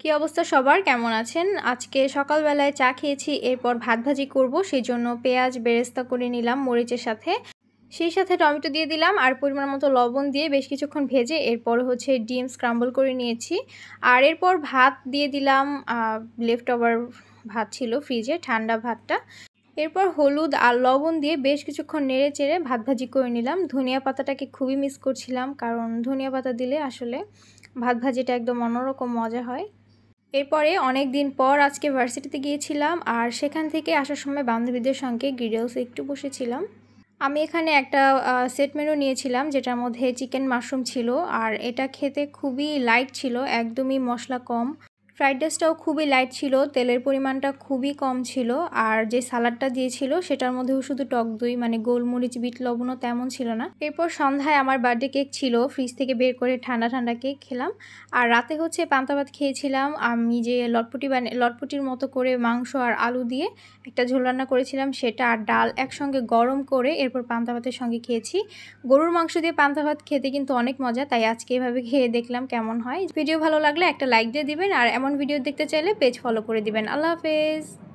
কি অবস্থা সবার, কেমন আছেন? আজকে সকালবেলায় চা খেয়েছি, এরপর ভাত ভাজি করব, সেই জন্য পেঁয়াজ বেরেস্তা করে নিলাম মরিচের সাথে, সেই সাথে টমেটো দিয়ে দিলাম আর পরিমাণ মতো লবণ দিয়ে বেশ কিছুক্ষণ ভেজে এরপর ডিম স্ক্রাম্বল করে নিয়েছি। আর এরপর ভাত দিয়ে দিলাম, লেফট ওভার ভাত ছিল ফ্রিজে, ঠান্ডা ভাতটা। এরপর হলুদ আর লবণ দিয়ে বেশ কিছুক্ষণ নেড়ে চেড়ে ভাত ভাজি করে নিলাম। ধনিয়া পাতাটাকে খুবই মিস করছিলাম, কারণ ধনিয়া পাতা দিলে আসলে ভাত ভাজিটা একদম অন্যরকম মজা হয়। এরপরে অনেক দিন পর আজকে ভার্সিটিতে গিয়েছিলাম, আর সেখান থেকে আসার সময় বান্ধবীদের সঙ্গে গ্রিলসে একটু বসেছিলাম। আমি এখানে একটা সেট মেনু নিয়েছিলাম, যেটার মধ্যে চিকেন মাশরুম ছিল, আর এটা খেতে খুবই লাইট ছিল, একদমই মশলা কম। ফ্রাইড রাইসটাও খুবই লাইট ছিল, তেলের পরিমাণটা খুবই কম ছিল, আর যে সালাডটা দিয়েছিল সেটার মধ্যেও শুধু টক দই, মানে গোলমরিচ বিট লবণও তেমন ছিল না। এরপর সন্ধ্যায় আমার বার্থডে কেক ছিল, ফ্রিজ থেকে বের করে ঠান্ডা ঠান্ডা কেক খেলাম। আর রাতে পান্তা ভাত খেয়েছিলাম। আমি যে লটপটির মতো করে মাংস আর আলু দিয়ে একটা ঝোল রান্না করেছিলাম, সেটা আর ডাল একসঙ্গে গরম করে এরপর পান্তা ভাতের সঙ্গে খেয়েছি। গরুর মাংস দিয়ে পান্তা ভাত খেতে কিন্তু অনেক মজা, তাই আজকে এভাবে খেয়ে দেখলাম কেমন হয়। ভিডিও ভালো লাগলে একটা লাইক দিয়ে দিবেন, আর এমন ভিডিও দেখতে চাইলে পেজ ফলো করে দিবেন। আল্লাহ হাফেজ।